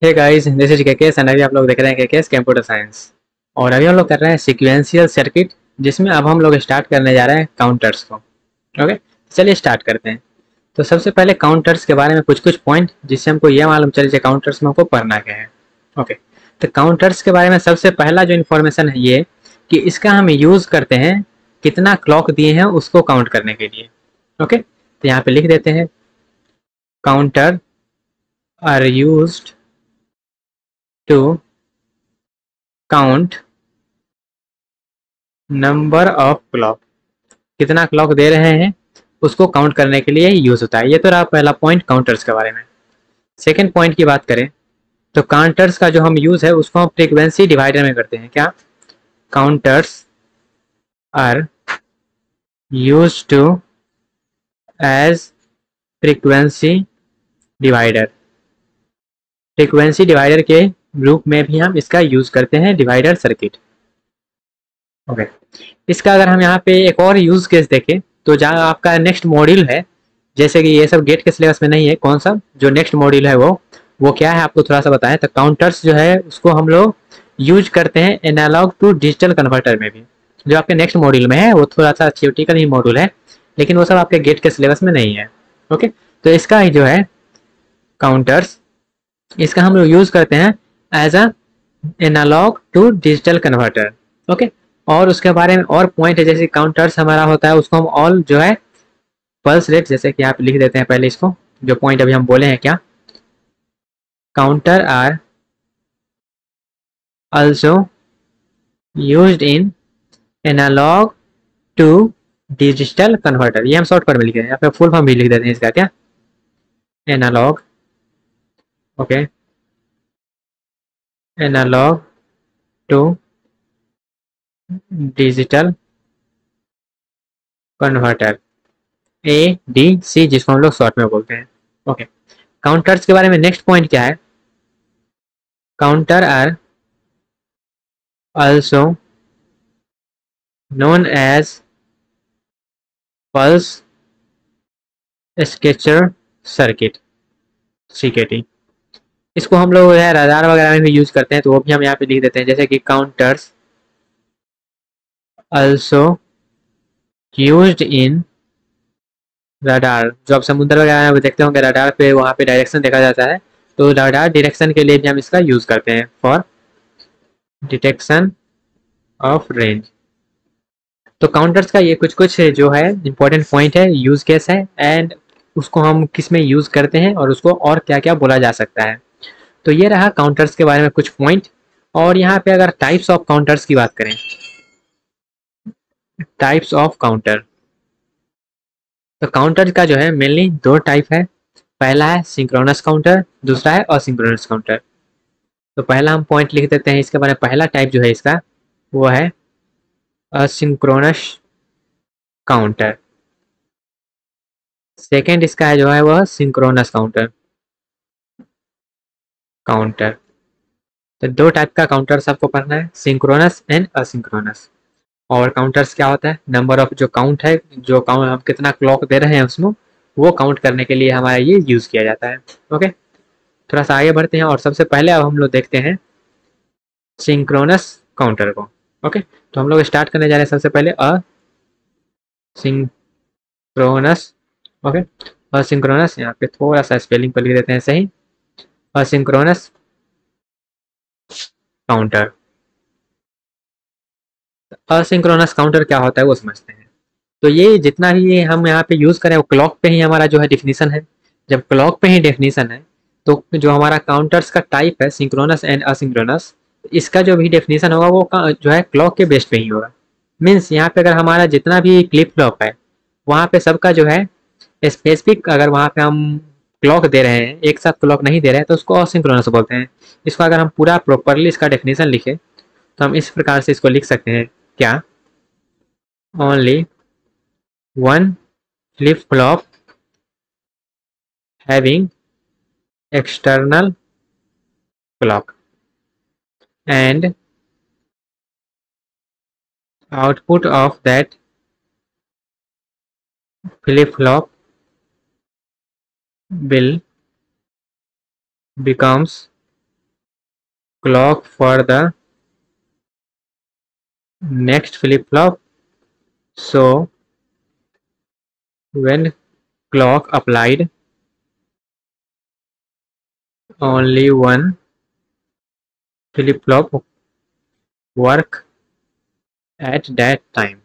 Hey guys, this is KKS and अभी आप लोग देख रहे हैं केकेएस कंप्यूटर साइंस। और अभी हम लोग कर रहे हैं सीक्वेंशियल सर्किट, जिसमें अब हम लोग स्टार्ट करने जा रहे हैं काउंटर्स को। ओके, चलिए स्टार्ट करते हैं। तो सबसे पहले काउंटर्स के बारे में कुछ कुछ पॉइंट, जिससे हमको यह मालूम चले कि काउंटर्स में हमको पढ़ना क्या है। ओके, तो काउंटर्स के बारे में सबसे पहला जो इन्फॉर्मेशन है ये कि इसका हम यूज करते हैं कितना क्लॉक दिए हैं उसको काउंट करने के लिए। ओके, तो यहाँ पे लिख देते हैं counter are used to count number of clock. कितना क्लॉक दे रहे हैं उसको काउंट करने के लिए यूज होता है। ये तो रहा पहला पॉइंट काउंटर्स के बारे में। सेकेंड पॉइंट की बात करें तो काउंटर्स का जो हम यूज है उसको हम फ्रीक्वेंसी डिवाइडर में करते हैं। क्या? Counters are use to as frequency divider. Frequency divider के रूप में भी हम इसका यूज करते हैं डिवाइडर सर्किट। ओके, इसका अगर हम यहाँ पे एक और यूज केस देखें तो जहाँ आपका नेक्स्ट मॉड्यूल है, जैसे कि ये सब गेट के सिलेबस में नहीं है, कौन सा जो नेक्स्ट मॉड्यूल है वो क्या है आपको थोड़ा सा बताएं। तो काउंटर्स जो है उसको हम लोग यूज करते हैं एनालॉग टू डिजिटल कन्वर्टर में भी। जो आपके नेक्स्ट मॉड्यूल में है वो थोड़ा सा थियोरेटिकल ही मॉड्यूल है, लेकिन वो सब आपके गेट के सिलेबस में नहीं है। ओके, तो इसका ही जो है काउंटर्स, इसका हम लोग यूज करते हैं as a analog to digital converter. Okay, और उसके बारे में और पॉइंट है, जैसे काउंटर्स हमारा होता है उसको हम ऑल जो है पल्स रेट, जैसे कि आप लिख देते हैं पहले इसको, जो पॉइंट अभी हम बोले हैं क्या, counter are also used in analog to digital converter। ये हम शॉर्ट फॉर्म में लिख रहे हैं या फिर फुल फॉर्म भी लिख देते हैं इसका। क्या? Analog, okay, analog to digital converter, A D C, जिसको हम लोग शॉर्ट में बोलते हैं। ओके, काउंटर्स के बारे में नेक्स्ट पॉइंट क्या है, counter are also known as pulse stretcher circuit, CKT. इसको हम लोग रडार वगैरह में भी यूज करते हैं, तो वो भी हम यहाँ पे लिख देते हैं, जैसे कि counters also used in radar. जो आप समुद्र वगैरह में देखते होंगे रडार पे, वहाँ पे डायरेक्शन देखा जाता है, तो रडार डायरेक्शन के लिए भी हम इसका यूज करते हैं फॉर डिटेक्शन ऑफ रेंज। तो काउंटर्स का ये कुछ कुछ जो है इंपॉर्टेंट पॉइंट है, यूज केस है, एंड उसको हम किस में यूज करते हैं और उसको और क्या क्या बोला जा सकता है। तो ये रहा काउंटर्स के बारे में कुछ पॉइंट। और यहाँ पे अगर टाइप्स ऑफ काउंटर्स की बात करें, टाइप्स ऑफ काउंटर, तो काउंटर का जो है मेनली दो टाइप है। पहला है सिंक्रोनस काउंटर, दूसरा है असिंक्रोनस काउंटर। तो पहला हम पॉइंट लिख देते हैं इसके बारे में। पहला टाइप जो है इसका वो है असिंक्रोनस काउंटर। सेकेंड इसका है जो है वह सिंक्रोनस काउंटर। काउंटर, तो दो टाइप का काउंटर सबको पढ़ना है, सिंक्रोनस एंड असिंक्रोनस। और काउंटर्स क्या होता है, नंबर ऑफ जो काउंट है, जो काउंट हम कितना क्लॉक दे रहे हैं उसमें, वो काउंट करने के लिए हमारा ये यूज किया जाता है। ओके, थोड़ा सा आगे बढ़ते हैं और सबसे पहले अब हम लोग देखते हैं सिंक्रोनस काउंटर को। ओके, तो हम लोग स्टार्ट करने जा रहे हैं सबसे पहले असिंक्रोनस। ओके, असिंक्रोनस, यहाँ पे थोड़ा सा स्पेलिंग पर लिख देते हैं सही, असिंक्रोनस काउंटर। असिंक्रोनस काउंटर क्या होता है वो समझते हैं। तो ये जितना भी हम यहाँ पे यूज करें वो क्लॉक पे ही हमारा जो है डेफिनेशन है। जब क्लॉक पे ही डेफिनेशन है तो जो हमारा काउंटर्स का टाइप है सिंक्रोनस एंड असिंक्रोनस, इसका जो भी डेफिनेशन होगा वो जो है क्लॉक के बेस पे ही होगा। मीन्स यहाँ पे अगर हमारा जितना भी क्लिप क्लॉक है वहाँ पे सबका जो है स्पेसिफिक, अगर वहाँ पे हम क्लॉक दे रहे हैं एक साथ क्लॉक नहीं दे रहे हैं तो उसको असिंक्रोनस बोलते हैं। इसको अगर हम पूरा प्रॉपरली इसका डेफिनेशन लिखे तो हम इस प्रकार से इसको लिख सकते हैं। क्या? Only one flip flop having external clock and output of that flip flop will becomes clock for the next flip flop. So when clock applied, only one flip flop work at that time.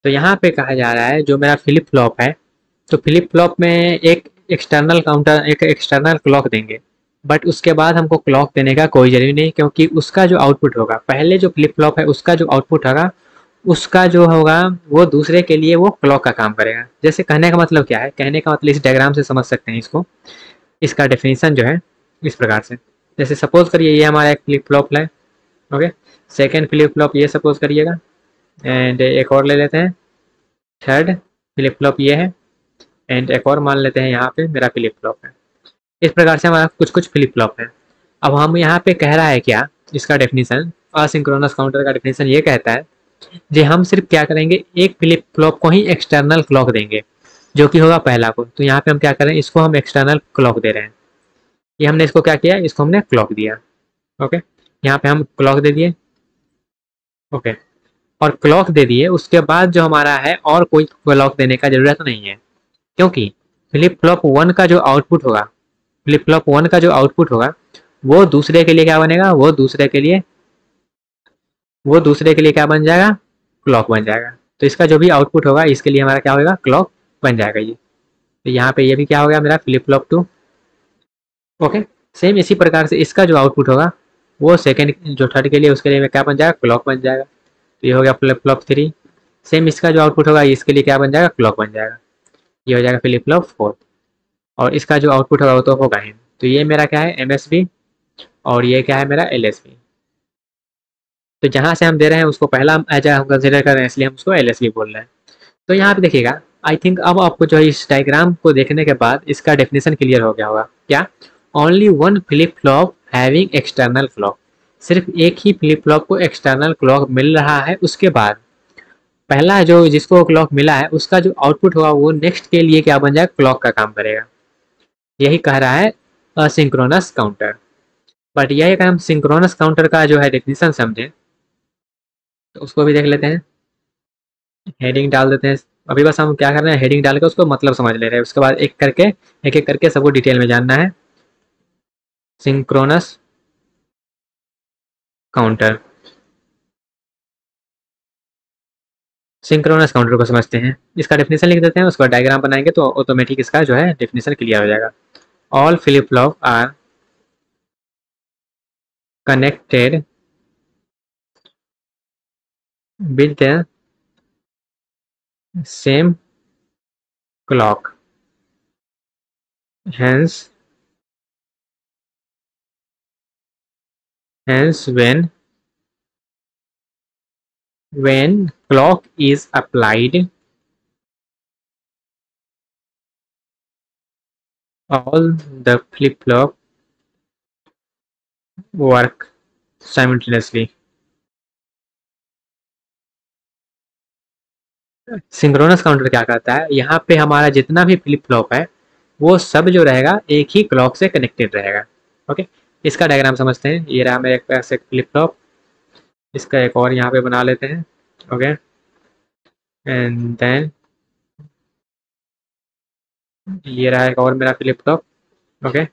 तो यहाँ पे कहा जा रहा है जो मेरा flip flop है, तो फ्लिप फ्लॉप में एक एक्सटर्नल काउंटर, एक एक्सटर्नल क्लॉक देंगे, बट उसके बाद हमको क्लॉक देने का कोई जरूरी नहीं, क्योंकि उसका जो आउटपुट होगा, पहले जो फ्लिप फ्लॉप है उसका जो आउटपुट होगा, उसका जो होगा वो दूसरे के लिए वो क्लॉक का काम करेगा। जैसे कहने का मतलब क्या है, कहने का मतलब इस डायग्राम से समझ सकते हैं इसको, इसका डेफिनेशन जो है इस प्रकार से। जैसे सपोज करिए ये हमारा एक फ्लिप फ्लॉप है, ओके, सेकेंड फ्लिप फ्लॉप ये सपोज करिएगा, एंड एक और ले लेते हैं, थर्ड फ्लिप फ्लॉप ये है, एंड एक और मान लेते हैं यहाँ पे मेरा फ्लिप फ्लॉप है। इस प्रकार से हमारा कुछ कुछ फ्लिप फ्लॉप है। अब हम यहाँ पे कह रहा है क्या, इसका डेफिनेशन, असिंक्रोनस काउंटर का डेफिनेशन ये कहता है जी हम सिर्फ क्या करेंगे, एक फ्लिप फ्लॉप को ही एक्सटर्नल क्लॉक देंगे जो कि होगा पहला को। तो यहाँ पे हम क्या करें, इसको हम एक्सटर्नल क्लॉक दे रहे हैं, ये हमने इसको क्या किया, इसको हमने क्लॉक दिया, ओके, यहाँ पे हम क्लॉक दे दिए, ओके, और क्लॉक दे दिए। उसके बाद जो हमारा है और कोई क्लॉक देने का जरूरत नहीं है, क्योंकि फ्लिप फ्लॉप वन का जो आउटपुट होगा, फ्लिप फ्लॉप वन का जो आउटपुट होगा वो दूसरे के लिए क्या बनेगा, वो दूसरे के लिए क्या बन जाएगा, क्लॉक बन जाएगा। तो इसका जो भी आउटपुट होगा इसके लिए हमारा क्या होगा, क्लॉक बन जाएगा ये। तो यहाँ पे ये भी क्या हो गया मेरा flip flop two, okay. Same इसी प्रकार से इसका जो आउटपुट होगा वो सेकंड जो थर्ड के लिए, उसके लिए क्या बन जाएगा, क्लॉक बन जाएगा। तो ये हो गया फ्लिप फ्लॉप थ्री। सेम इसका जो आउटपुट होगा इसके लिए क्या बन जाएगा, क्लॉक बन जाएगा, ये हो जाएगा फ्लिप फ्लॉप फोर। और इसका जो आउटपुट होगा वो तो होगा ही। तो ये मेरा क्या है, MSB, और ये क्या है मेरा LSB। तो जहाँ से हम दे रहे हैं उसको पहला एज हम कंसिडर कर रहे हैं, इसलिए हम उसको LSB बोल रहे हैं। तो यहाँ पे देखिएगा, आई थिंक अब आपको जो है इस डायग्राम को देखने के बाद इसका डेफिनेशन क्लियर हो गया होगा। क्या, only one flip flop having external clock, सिर्फ एक ही फ्लिप फ्लॉप को एक्सटर्नल क्लॉक मिल रहा है, उसके बाद पहला जो जिसको क्लॉक मिला है उसका जो आउटपुट होगा वो नेक्स्ट के लिए क्या बन जाएगा, क्लॉक का काम करेगा। यही कह रहा है असिंक्रोनस काउंटर। बट यही अगर हम सिंक्रोनस काउंटर का जो है डेफिनेशन समझें तो उसको भी देख लेते हैं, हेडिंग डाल देते हैं। अभी बस हम क्या कर रहे हैं, हेडिंग डाल के उसको मतलब समझ ले रहे हैं, उसके बाद एक एक करके सबको डिटेल में जानना है। सिंक्रोनस काउंटर, सिंक्रोनस काउंटर को समझते हैं, इसका डेफिनेशन लिख देते हैं, उसके बाद डायग्राम बनाएंगे तो ऑटोमेटिक इसका जो है डेफिनेशन क्लियर हो जाएगा। All flip flop are connected with the same clock, hence when clock is applied, all the flip flop work simultaneously। Synchronous counter क्या करता है, यहाँ पे हमारा जितना भी फ्लिप फ्लॉप है वो सब जो रहेगा एक ही क्लॉक से कनेक्टेड रहेगा, ओके। इसका डायग्राम समझते हैं। ये रहा मेरे पास एक फ्लिप फ्लॉप, इसका एक और यहाँ पे बना लेते हैं, ओके, एंड देन ये रहा एक और मेरा फ्लिप फ्लॉप, ओके,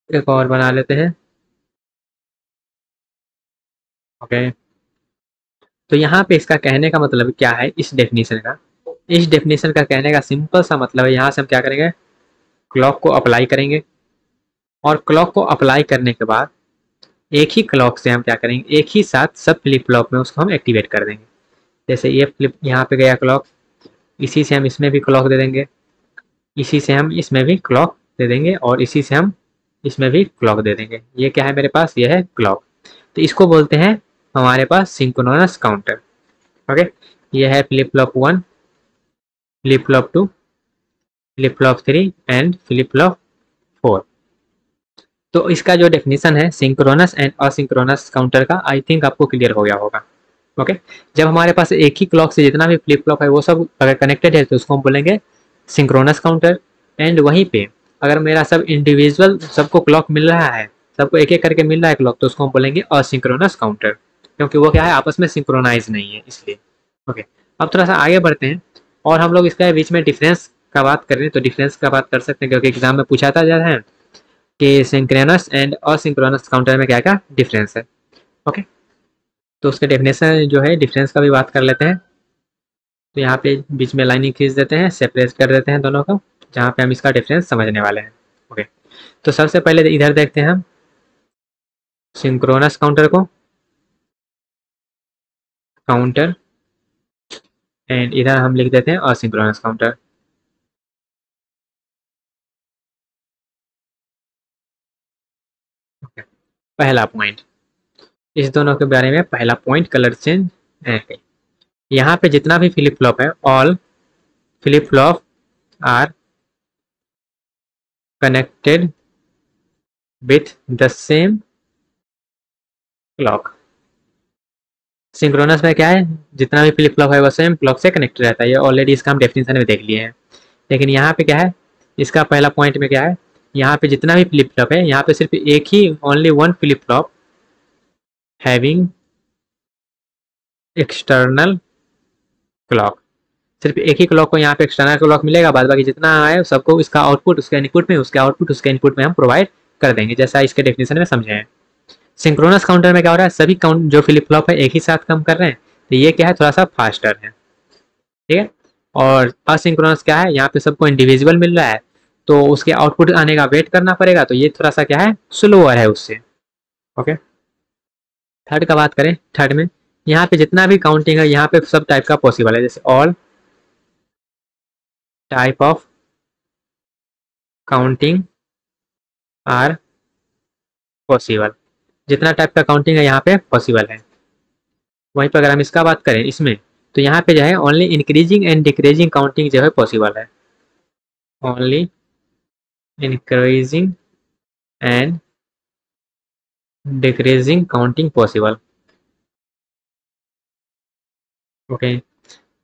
एक और बना लेते हैं, ओके। तो यहाँ पे इसका कहने का मतलब क्या है, इस डेफिनेशन का, इस डेफिनेशन का कहने का सिंपल सा मतलब है, यहाँ से हम क्या करेंगे, क्लॉक को अप्लाई करेंगे, और क्लॉक को अप्लाई करने के बाद एक ही क्लॉक से हम क्या करेंगे, एक ही साथ सब फ्लिप फ्लॉप में उसको हम एक्टिवेट कर देंगे। जैसे ये फ्लिप यहाँ पे गया क्लॉक, इसी से हम इसमें भी क्लॉक दे देंगे, इसी से हम इसमें भी क्लॉक दे देंगे, और इसी से हम इसमें भी क्लॉक दे देंगे। ये क्या है मेरे पास, ये है क्लॉक। तो इसको बोलते हैं हमारे पास सिंक्रोनस काउंटर, ओके। ये है flip flop one, flip flop two, flip flop three and flip flop four. तो इसका जो डेफिनेशन है सिंक्रोनस एंड असिंक्रोनस काउंटर का, आई थिंक आपको क्लियर हो गया होगा, ओके। जब हमारे पास एक ही क्लॉक से जितना भी फ्लिप फ्लॉप है वो सब अगर कनेक्टेड है तो उसको हम बोलेंगे सिंक्रोनस काउंटर। एंड वहीं पे अगर मेरा सब इंडिविजुअल सबको क्लॉक मिल रहा है, सबको एक एक करके मिल रहा है क्लॉक, तो उसको हम बोलेंगे असिंक्रोनस काउंटर, क्योंकि वो क्या है, आपस में सिंक्रोनाइज नहीं है इसलिए। ओके, अब थोड़ा सा आगे बढ़ते हैं और हम लोग इसका बीच में डिफरेंस का बात कर रहे हैं, तो डिफरेंस का बात कर सकते हैं क्योंकि एग्जाम में पूछा था जाता है कि सिंक्रोनस एंड असिंक्रोनस काउंटर में क्या क्या डिफरेंस है। ओके, तो उसके डेफिनेशन जो है डिफरेंस का भी बात कर लेते हैं। तो यहाँ पे बीच में लाइनिंग खींच देते हैं, सेपरेट कर देते हैं दोनों को, जहाँ पे हम इसका डिफरेंस समझने वाले हैं। ओके, तो सबसे पहले इधर देखते हैं हम सिंक्रोनस काउंटर को, काउंटर, एंड इधर हम लिख देते हैं असिंक्रोनस काउंटर। पहला पॉइंट, इस दोनों के बारे में पहला पॉइंट कलर चेंज है। यहाँ पे जितना भी फ्लिप फ्लॉप है, all flip flop are connected with the same clock. Synchronous में क्या है, जितना भी फ्लिप फ्लॉप है वो सेम क्लॉक से कनेक्टेड रहता है, ये ऑलरेडी इसका हम डेफिनेशन में देख लिए हैं। लेकिन यहाँ पे क्या है, इसका पहला पॉइंट में क्या है, यहाँ पे जितना भी फ्लिप फ्लॉप है, यहाँ पे सिर्फ एक ही only one flip flop having external clock, सिर्फ एक ही क्लॉक को यहाँ पे एक्सटर्नल क्लॉक मिलेगा, बाद बाकी जितना है सबको इसका आउटपुट उसके इनपुट में, उसके आउटपुट उसके इनपुट में हम प्रोवाइड कर देंगे, जैसा इसके डेफिनेशन में समझे हैं। सिंक्रोनस काउंटर में क्या हो रहा है, सभी काउंट जो फ्लिप फ्लॉप है एक ही साथ कम कर रहे हैं, तो ये क्या है, थोड़ा सा फास्टर है, ठीक है। और असिंक्रोनस क्या है, यहाँ पे सबको इंडिविजुअल मिल रहा है, तो उसके आउटपुट आने का वेट करना पड़ेगा, तो ये थोड़ा सा क्या है, स्लोअर है उससे। ओके, थर्ड का बात करें, थर्ड में यहाँ पे जितना भी काउंटिंग है, यहाँ पे सब टाइप का पॉसिबल है, जैसे all type of counting are possible, जितना टाइप का काउंटिंग है यहाँ पे पॉसिबल है। वहीं पर अगर हम इसका बात करें इसमें, तो यहाँ पे जो है only increasing and decreasing counting जो है पॉसिबल है, only increasing and decreasing counting possible. Okay,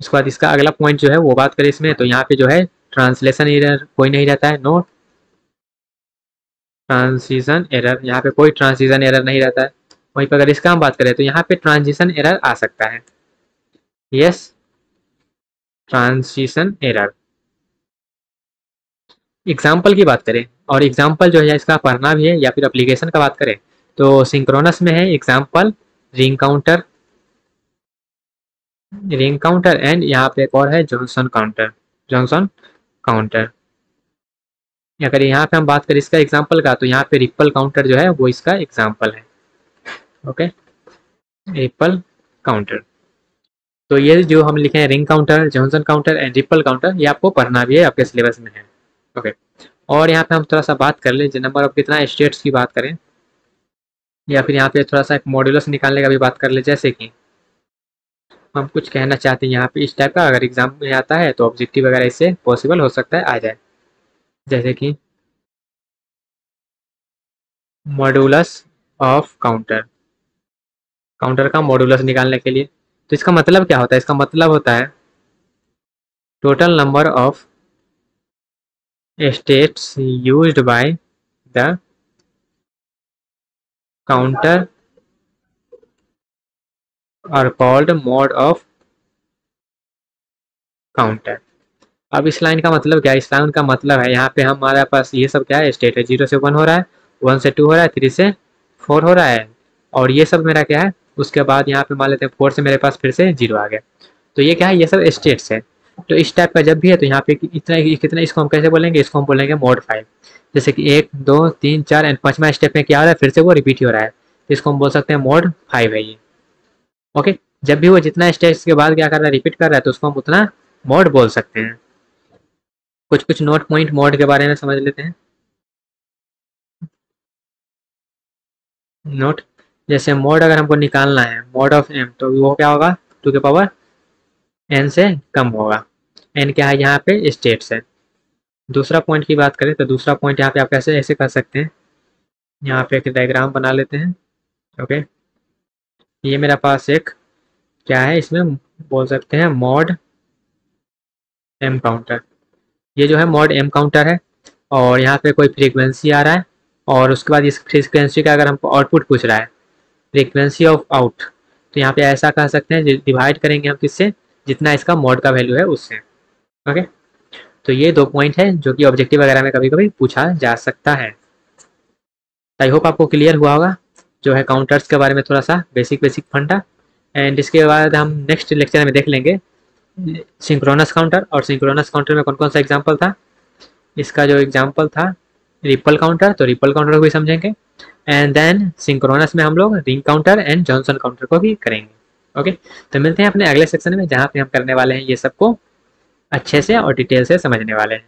उसके बाद इसका अगला पॉइंट जो है वो बात करें इसमें, तो यहाँ पे जो है ट्रांसलेशन एरर कोई नहीं रहता है, नो ट्रांजिशन एरर, यहाँ पे कोई ट्रांजिशन एरर नहीं रहता है। वहीं पर अगर इसका हम बात करें तो यहाँ पे ट्रांजिशन एरर आ सकता है, यस ट्रांजिशन एरर। एग्जाम्पल की बात करें, और एग्जाम्पल जो है इसका पढ़ना भी है या फिर एप्लीकेशन का बात करें, तो सिंक्रोनस में है एग्जाम्पल रिंग काउंटर एंड यहाँ पे एक और है जॉनसन काउंटर, जॉनसन काउंटर। अगर यहाँ पे हम बात करें इसका एग्जाम्पल का, तो यहाँ पे रिपल काउंटर जो है वो इसका एग्जाम्पल है। ओके, रिपल काउंटर, तो ये जो हम लिखे हैं ring counter, Johnson counter and ripple counter, ये आपको पढ़ना भी है, आपके सिलेबस में है। ओके, और यहाँ पे हम थोड़ा सा बात कर लें, नंबर ऑफ कितना स्टेट्स की बात करें, या फिर यहाँ पे थोड़ा सा एक मॉड्यूलस निकालने का भी बात कर ले, जैसे कि हम कुछ कहना चाहते हैं यहाँ पे इस टाइप का, अगर एग्जाम में आता है तो ऑब्जेक्टिव वगैरह इससे पॉसिबल हो सकता है आ जाए, जैसे कि मॉड्यूलस ऑफ काउंटर, काउंटर का मॉड्यूलस निकालने के लिए, तो इसका मतलब क्या होता है, इसका मतलब होता है total number of states used by the counter are called mode of counter. अब इस लाइन का मतलब क्या है, इस लाइन का मतलब है यहाँ पे हमारे पास ये सब क्या है, स्टेट है, 0 से 1 हो रहा है, 1 से 2 हो रहा है, 3 से 4 हो रहा है, और ये सब मेरा क्या है, उसके बाद यहाँ पे मान लेते हैं 4 से मेरे पास फिर से 0 आ गया, तो ये क्या है, ये सब स्टेट्स है। तो इस टाइप का जब भी है तो यहाँ पे इतना कितना, इसको हम कैसे बोलेंगे, इसको हम बोलेंगे मोड 5, जैसे कि 1 2 3 4 एंड 5वां स्टेप में क्या हो रहा है, फिर से वो रिपीट हो रहा है, तो इसको हम बोल सकते हैं मोड 5 है ये। ओके, जब भी वो जितना स्टेप्स के बाद क्या कर रहा है, रिपीट कर रहा है, तो उसको हम उतना मोड बोल सकते हैं। कुछ कुछ नोट पॉइंट मोड के बारे में समझ लेते हैं। नोट, जैसे मोड अगर हमको निकालना है, मोड ऑफ एम, तो वो क्या होगा, 2 के पावर एन से कम होगा, एन क्या है यहाँ पे स्टेट्स है। दूसरा पॉइंट की बात करें तो दूसरा पॉइंट यहाँ पे आप कैसे ऐसे कर सकते हैं, यहाँ पे एक डायग्राम बना लेते हैं। ओके, ये मेरा पास एक क्या है, इसमें बोल सकते हैं मॉड एम काउंटर, ये जो है मॉड एम काउंटर है, और यहाँ पे कोई फ्रीक्वेंसी आ रहा है, और उसके बाद इस फ्रीक्वेंसी का अगर हमको आउटपुट पूछ रहा है, फ्रीक्वेंसी ऑफ आउट, तो यहाँ पे ऐसा कह सकते हैं डिवाइड करेंगे हम किससे, जितना इसका मॉड का वैल्यू है उससे। ओके, तो ये 2 पॉइंट है जो कि ऑब्जेक्टिव वगैरह में कभी कभी पूछा जा सकता है। आई होप आपको क्लियर हुआ होगा जो है काउंटर्स के बारे में थोड़ा सा बेसिक फंडा। एंड इसके बाद हम नेक्स्ट लेक्चर में देख लेंगे सिंक्रोनस काउंटर, और सिंक्रोनस काउंटर में कौन कौन सा एग्जाम्पल था। इसका जो एग्जाम्पल था रिपल काउंटर, तो रिपल काउंटर को भी समझेंगे। एंड देन सिंक्रोनस में हम लोग ring counter and Johnson counter को भी करेंगे। ओके, तो मिलते हैं अपने अगले सेक्शन में जहाँ पे हम करने वाले हैं ये सबको अच्छे से और डिटेल से समझने वाले हैं।